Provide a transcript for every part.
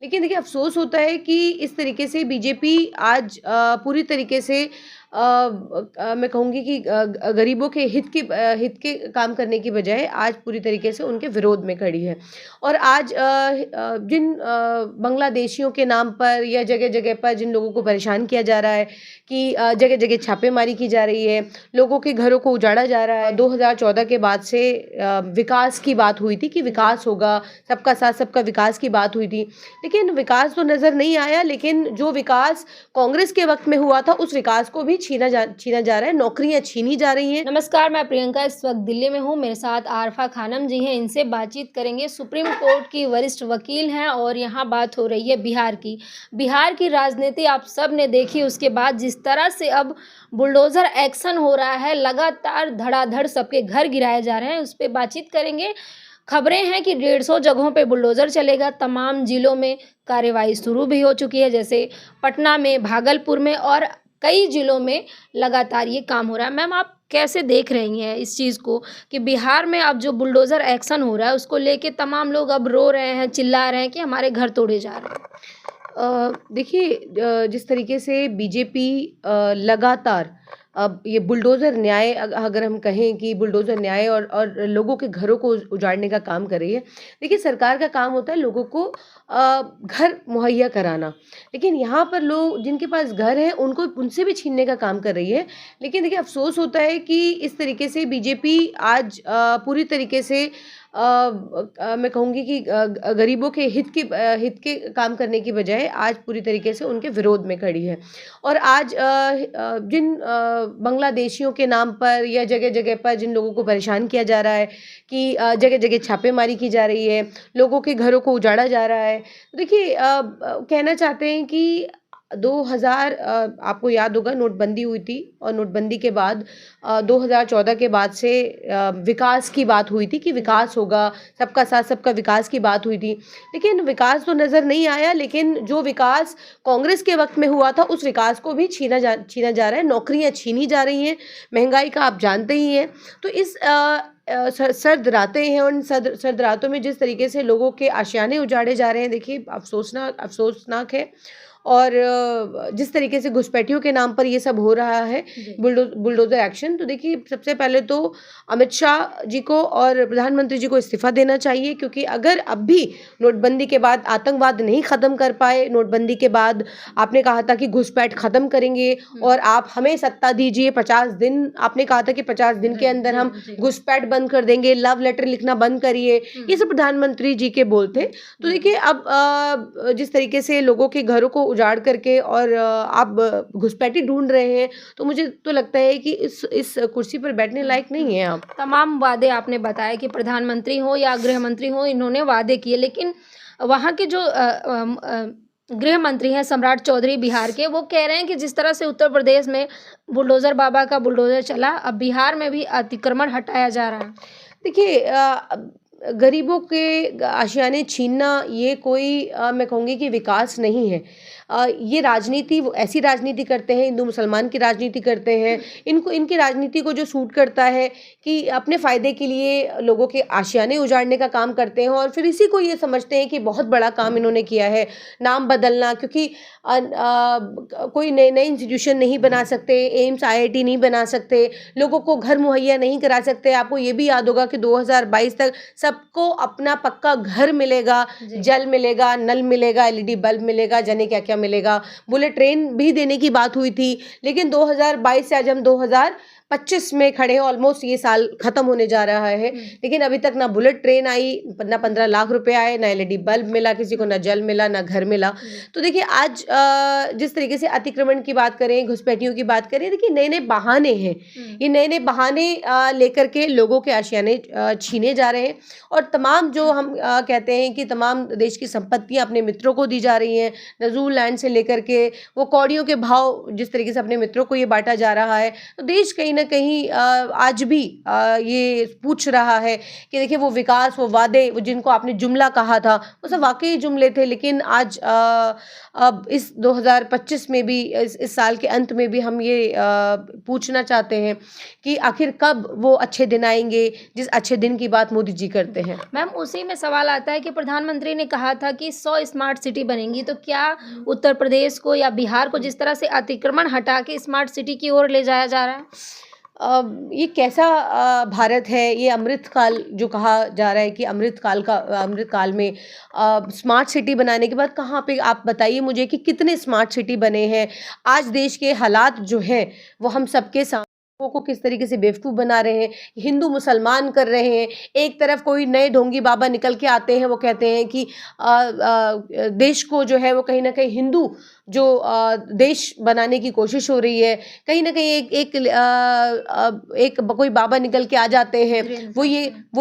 लेकिन देखिए अफ़सोस होता है कि इस तरीके से बीजेपी आज पूरी तरीके से मैं कहूँगी कि गरीबों के हित के काम करने की बजाय आज पूरी तरीके से उनके विरोध में खड़ी है। और आज जिन बांग्लादेशियों के नाम पर या जगह-जगह पर जिन लोगों को परेशान किया जा रहा है कि जगह-जगह छापेमारी की जा रही है, लोगों के घरों को उजाड़ा जा रहा है। 2014 के बाद से विकास की बात हुई थी कि विकास होगा, सबका साथ सबका विकास की बात हुई थी। लेकिन विकास तो नज़र नहीं आया, लेकिन जो विकास कांग्रेस के वक़्त में हुआ था, उस विकास को भी छीना जा रहा है, नौकरियाँ छीनी जा रही हैं। नमस्कार, मैं प्रियंका इस वक्त दिल्ली में हूँ। मेरे साथ आरफा खानम जी हैं, इनसे बातचीत करेंगे। सुप्रीम कोर्ट की वरिष्ठ वकील हैं और यहाँ बात हो रही है बिहार की। बिहार की राजनीति आप सब ने देखी, उसके बाद जिस तरह से अब बुलडोज़र एक्शन हो रहा है, लगातार धड़ाधड़ सबके घर गिराए जा रहे हैं, उस पे बातचीत करेंगे। खबरें हैं कि 150 जगहों पे बुलडोज़र चलेगा, तमाम जिलों में कार्रवाई शुरू भी हो चुकी है, जैसे पटना में, भागलपुर में और कई जिलों में लगातार ये काम हो रहा है। मैम, आप कैसे देख रही हैं इस चीज़ को कि बिहार में अब जो बुलडोज़र एक्शन हो रहा है उसको लेके तमाम लोग अब रो रहे हैं, चिल्ला रहे हैं कि हमारे घर तोड़े जा रहे हैं? देखिए जिस तरीके से बीजेपी लगातार अब ये बुलडोज़र न्याय अगर हम कहें कि बुलडोज़र न्याय और लोगों के घरों को उजाड़ने का काम कर रही है। देखिए सरकार का काम होता है लोगों को घर मुहैया कराना, लेकिन यहाँ पर लोग जिनके पास घर है उनको उनसे भी छीनने का काम कर रही है। लेकिन देखिए अफ़सोस होता है कि इस तरीके से बीजेपी आज पूरी तरीके से मैं कहूँगी कि गरीबों के हित के काम करने की बजाय आज पूरी तरीके से उनके विरोध में खड़ी है। और आज जिन बांग्लादेशियों के नाम पर या जगह-जगह पर जिन लोगों को परेशान किया जा रहा है कि जगह-जगह छापेमारी की जा रही है, लोगों के घरों को उजाड़ा जा रहा है। तो देखिए कहना चाहते हैं कि 2000 आपको याद होगा नोटबंदी हुई थी और नोटबंदी के बाद 2014 के बाद से विकास की बात हुई थी कि विकास होगा, सबका साथ सबका विकास की बात हुई थी। लेकिन विकास तो नज़र नहीं आया, लेकिन जो विकास कांग्रेस के वक़्त में हुआ था, उस विकास को भी छीना जा रहा है, नौकरियाँ छीनी जा रही हैं, महँगाई का आप जानते ही हैं। तो इस सर्द रातें हैं, उन सर्द रातों में जिस तरीके से लोगों के आशियाने उजाड़े जा रहे हैं, देखिए अफ़सोसनाक है। और जिस तरीके से घुसपैठियों के नाम पर ये सब हो रहा है, बुलडोज़र एक्शन, तो देखिए सबसे पहले तो अमित शाह जी को और प्रधानमंत्री जी को इस्तीफ़ा देना चाहिए, क्योंकि अगर अब भी नोटबंदी के बाद आतंकवाद नहीं ख़त्म कर पाए, नोटबंदी के बाद आपने कहा था कि घुसपैठ ख़त्म करेंगे और आप हमें सत्ता दीजिए 50 दिन, आपने कहा था कि 50 दिन के अंदर हम घुसपैठ बंद कर देंगे, लव लेटर लिखना बंद करिए, ये सब प्रधानमंत्री जी के बोल थे। तो देखिए अब जिस तरीके से लोगों के घरों को उजाड़ करके और आप घुसपैठी ढूंढ रहे हैं, तो मुझे तो लगता है कि इस कुर्सी पर बैठने लायक नहीं है आप। तमाम वादे आपने बताया कि प्रधानमंत्री हो या गृह मंत्री हो, इन्होंने वादे किए, लेकिन वहाँ के जो गृह मंत्री हैं सम्राट चौधरी बिहार के, वो कह रहे हैं कि जिस तरह से उत्तर प्रदेश में बुलडोज़र बाबा का बुलडोज़र चला, अब बिहार में भी अतिक्रमण हटाया जा रहा है। देखिए गरीबों के आशियाने छीनना ये कोई मैं कहूँगी कि विकास नहीं है। ये राजनीति वो ऐसी राजनीति करते हैं, हिंदू मुसलमान की राजनीति करते हैं। इनको इनकी राजनीति को जो सूट करता है कि अपने फ़ायदे के लिए लोगों के आशियाने उजाड़ने का काम करते हैं और फिर इसी को ये समझते हैं कि बहुत बड़ा काम इन्होंने किया है। नाम बदलना, क्योंकि कोई नए इंस्टीट्यूशन नहीं बना सकते, एम्स आईआईटी नहीं बना सकते, लोगों को घर मुहैया नहीं करा सकते। आपको ये भी याद होगा कि 2022 तक सबको अपना पक्का घर मिलेगा, जल मिलेगा, नल मिलेगा, एलईडी बल्ब मिलेगा, जाने क्या-क्या मिलेगा। बुलेट ट्रेन भी देने की बात हुई थी, लेकिन 2022 से आज हम 2025 में खड़े हैं, ऑलमोस्ट ये साल खत्म होने जा रहा है, लेकिन अभी तक ना बुलेट ट्रेन आई, ना 15 लाख रुपए आए, ना एलईडी बल्ब मिला किसी को, ना जल मिला, ना घर मिला। तो देखिए आज जिस तरीके से अतिक्रमण की बात करें, घुसपैठियों की बात करें, देखिए नए-नए बहाने हैं। ये नए-नए बहाने लेकर के लोगों के आशियाने छीने जा रहे हैं और तमाम जो हम कहते हैं कि तमाम देश की संपत्तियाँ अपने मित्रों को दी जा रही हैं, नज़ूल लैंड से लेकर के वो कौड़ियों के भाव जिस तरीके से अपने मित्रों को ये बाँटा जा रहा है, तो देश कहीं न कहीं आज भी ये पूछ रहा है कि देखिए वो विकास, वो वादे, वो जिनको आपने जुमला कहा था, वो सब वाक़ई जुमले थे, लेकिन आज अब इस 2025 में भी, इस साल के अंत में भी हम ये पूछना चाहते हैं कि आखिर कब वो अच्छे दिन आएँगे, जिस अच्छे दिन की बात मोदी जी करते हैं। मैम, उसी में सवाल आता है कि प्रधानमंत्री ने कहा था कि 100 स्मार्ट सिटी बनेंगी, तो क्या उत्तर प्रदेश को या बिहार को जिस तरह से अतिक्रमण हटा के स्मार्ट सिटी की ओर ले जाया जा रहा है? ये कैसा भारत है, ये अमृत काल जो कहा जा रहा है कि अमृत काल में स्मार्ट सिटी बनाने के बाद कहाँ पे, आप बताइए मुझे कि कितने स्मार्ट सिटी बने हैं। आज देश के हालात जो हैं वो हम सबके सामने, लोगों को किस तरीके से बेवकूफ़ बना रहे हैं, हिंदू मुसलमान कर रहे हैं। एक तरफ कोई नए ढोंगी बाबा निकल के आते हैं, वो कहते हैं कि देश को जो है वो कहीं न कहीं हिंदू जो देश बनाने की कोशिश हो रही है। कहीं न कहीं एक कोई बाबा निकल के आ जाते हैं, वो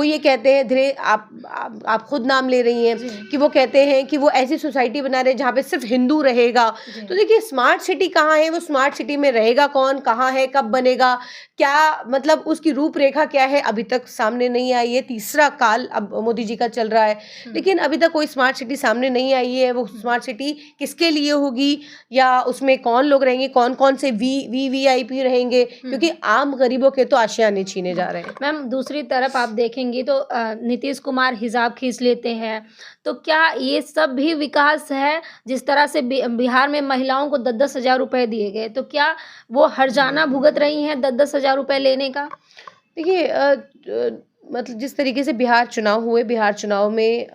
ये कहते हैं, आप खुद नाम ले रही हैं कि वो कहते हैं कि वो ऐसी सोसाइटी बना रहे हैं जहाँ पे सिर्फ हिंदू रहेगा। तो देखिए स्मार्ट सिटी कहाँ है, वो स्मार्ट सिटी में रहेगा कौन, कहाँ है, कब बनेगा, क्या मतलब उसकी रूपरेखा क्या है, अभी तक सामने नहीं आई है। तीसरा काल अब मोदी जी का चल रहा है, लेकिन अभी तक कोई स्मार्ट सिटी सामने नहीं आई है। वो स्मार्ट सिटी किसके लिए होगी, या उसमें कौन लोग रहेंगे, कौन-कौन से वीवीआईपी रहेंगे, क्योंकि आम गरीबों के तो आशियाने छीने जा रहे हैं। मैम, दूसरी तरफ आप देखेंगी तो नीतीश कुमार हिसाब खींच लेते हैं, तो क्या ये सब भी विकास है? जिस तरह से बिहार में महिलाओं को 10-10 हज़ार रुपए दिए गए, तो क्या वो हर्जाना भुगत रही हैं 10-10 हज़ार रुपए लेने का? देखिए मतलब जिस तरीके से बिहार चुनाव हुए, बिहार चुनाव में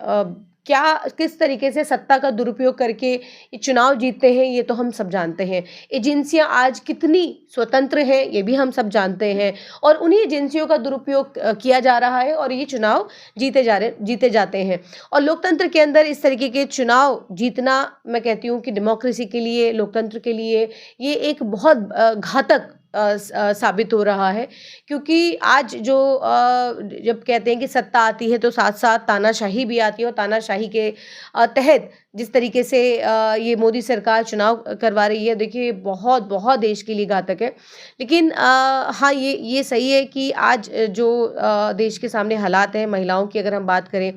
क्या किस तरीके से सत्ता का दुरुपयोग करके ये चुनाव जीतते हैं, ये तो हम सब जानते हैं। एजेंसियां आज कितनी स्वतंत्र हैं, ये भी हम सब जानते हैं, और उन्हीं एजेंसियों का दुरुपयोग किया जा रहा है और ये चुनाव जीते जाते हैं। और लोकतंत्र के अंदर इस तरीके के चुनाव जीतना, मैं कहती हूँ कि डेमोक्रेसी के लिए, लोकतंत्र के लिए ये एक बहुत घातक साबित हो रहा है, क्योंकि आज जो जब कहते हैं कि सत्ता आती है तो साथ साथ तानाशाही भी आती है, और तानाशाही के तहत जिस तरीके से ये मोदी सरकार चुनाव करवा रही है, देखिए बहुत बहुत देश के लिए घातक है। लेकिन हाँ, ये सही है कि आज जो देश के सामने हालात हैं, महिलाओं की अगर हम बात करें,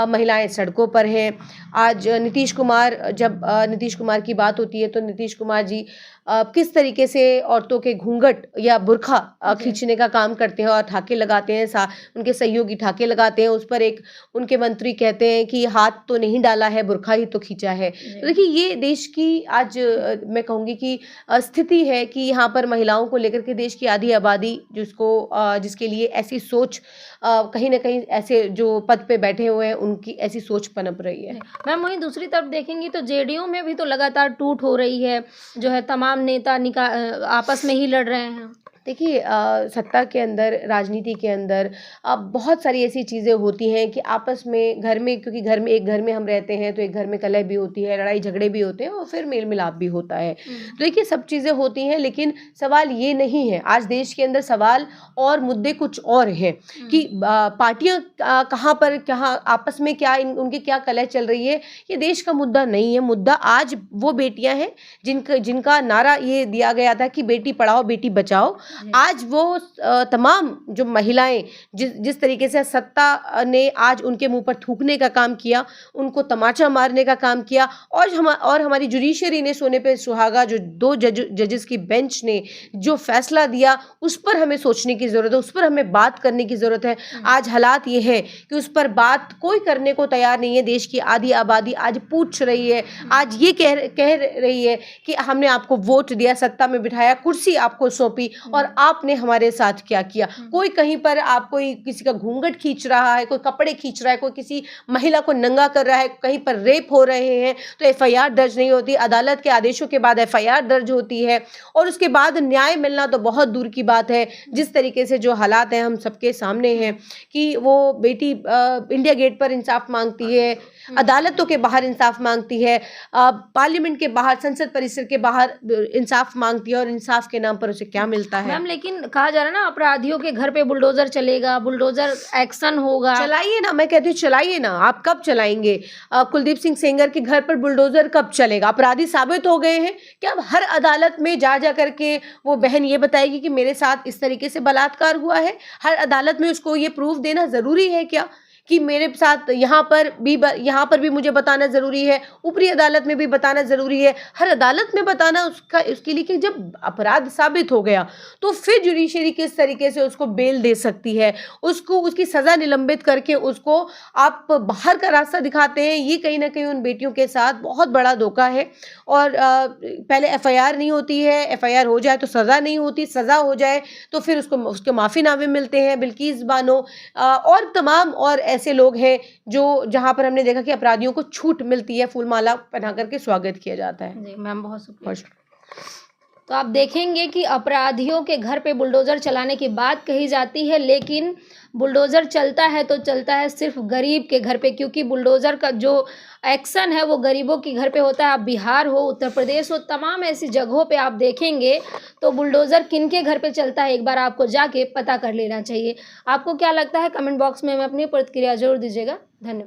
महिलाएं सड़कों पर हैं। आज नीतीश कुमार की बात होती है तो नीतीश कुमार जी किस तरीके से औरतों के घूंघट या बुर्का खींचने का काम करते हैं और ठाके लगाते हैं, उनके सहयोगी ठाके लगाते हैं। उस पर एक उनके मंत्री कहते हैं कि हाथ तो नहीं डाला है, बुर्का ही तो खींचा है। तो देखिए ये देश की आज मैं कहूँगी कि स्थिति है कि यहाँ पर महिलाओं को लेकर के देश की आधी आबादी जिसके लिए ऐसी सोच, कहीं ना कहीं ऐसे जो पद पे बैठे हुए हैं उनकी ऐसी सोच पनप रही है। मैम, वहीं दूसरी तरफ देखेंगी तो जेडीयू में भी तो लगातार टूट हो रही है, जो है तमाम नेता आपस में ही लड़ रहे हैं। देखिए सत्ता के अंदर, राजनीति के अंदर बहुत सारी ऐसी चीज़ें होती हैं कि आपस में घर में, क्योंकि एक घर में हम रहते हैं तो एक घर में कलह भी होती है, लड़ाई झगड़े भी होते हैं और फिर मेल मिलाप भी होता है। तो देखिए सब चीज़ें होती हैं, लेकिन सवाल ये नहीं है, आज देश के अंदर सवाल और मुद्दे कुछ और हैं कि पार्टियां कहाँ आपस में क्या उनकी क्या कलह चल रही है। ये देश का मुद्दा नहीं है। मुद्दा आज वो बेटियां हैं जिनका नारा ये दिया गया था कि बेटी पढ़ाओ बेटी बचाओ। आज वो तमाम जो महिलाएं जिस तरीके से सत्ता ने आज उनके मुंह पर थूकने का काम किया, उनको तमाचा मारने का काम किया, और हमारी जुडिशरी ने सोने पे सुहागा, जो 2 जजेस की बेंच ने जो फैसला दिया, उस पर हमें सोचने की ज़रूरत है, उस पर हमें बात करने की ज़रूरत है। आज हालात ये है कि उस पर बात कोई करने को तैयार नहीं है। देश की आधी आबादी आज पूछ रही है, आज ये कह रही है कि हमने आपको वोट दिया, सत्ता में बिठाया, कुर्सी आपको सौंपी, और आपने हमारे साथ क्या किया। कोई कहीं पर कोई किसी का घूंघट खींच रहा है, कोई कपड़े खींच रहा है, कोई किसी महिला को नंगा कर रहा है, कहीं पर रेप हो रहे हैं तो एफआईआर दर्ज नहीं होती। अदालत के आदेशों के बाद एफआईआर दर्ज होती है और उसके बाद न्याय मिलना तो बहुत दूर की बात है। जिस तरीके से जो हालात हैं हम सबके सामने हैं कि वो बेटी इंडिया गेट पर इंसाफ मांगती है, अदालतों के बाहर इंसाफ मांगती है, पार्लियामेंट के बाहर, संसद परिसर के बाहर इंसाफ मांगती है, और इंसाफ के नाम पर उसे क्या मिलता है। मैम लेकिन कहा जा रहा है ना अपराधियों के घर पे बुलडोजर चलेगा, बुलडोजर एक्शन होगा। चलाइए ना, मैं कहती हूँ चलाइए ना, आप कब चलाएंगे? कुलदीप सिंह सेंगर के घर पर बुलडोजर कब चलेगा? अपराधी साबित हो गए हैं क्या? अब हर अदालत में जा जा करके वो बहन ये बताएगी कि मेरे साथ इस तरीके से बलात्कार हुआ है? हर अदालत में उसको ये प्रूफ देना जरूरी है क्या कि मेरे साथ यहाँ पर भी मुझे बताना ज़रूरी है, ऊपरी अदालत में भी बताना ज़रूरी है, हर अदालत में बताना उसके लिए कि जब अपराध साबित हो गया तो फिर जुडिशरी किस तरीके से उसको बेल दे सकती है, उसको उसकी सज़ा निलंबित करके उसको आप बाहर का रास्ता दिखाते हैं। ये कहीं ना कहीं उन बेटियों के साथ बहुत बड़ा धोखा है। और पहले एफआईआर नहीं होती है, एफआईआर हो जाए तो सज़ा नहीं होती, सज़ा हो जाए तो फिर उसके माफ़ीनामे मिलते हैं। बिल्किस बानो और तमाम और ऐसे लोग हैं जो जहाँ पर हमने देखा कि अपराधियों को छूट मिलती है, फूलमाला पहना करके स्वागत किया जाता है। जी मैम, बहुत शुक्रिया। तो आप देखेंगे कि अपराधियों के घर पे बुलडोज़र चलाने की बात कही जाती है, लेकिन बुलडोज़र चलता है तो चलता है सिर्फ गरीब के घर पे, क्योंकि बुलडोज़र का जो एक्शन है वो गरीबों के घर पे होता है। आप बिहार हो, उत्तर प्रदेश हो, तमाम ऐसी जगहों पे आप देखेंगे तो बुलडोज़र किनके घर पे चलता है, एक बार आपको जाके पता कर लेना चाहिए। आपको क्या लगता है, कमेंट बॉक्स में हमें अपनी प्रतिक्रिया ज़रूर दीजिएगा। धन्यवाद।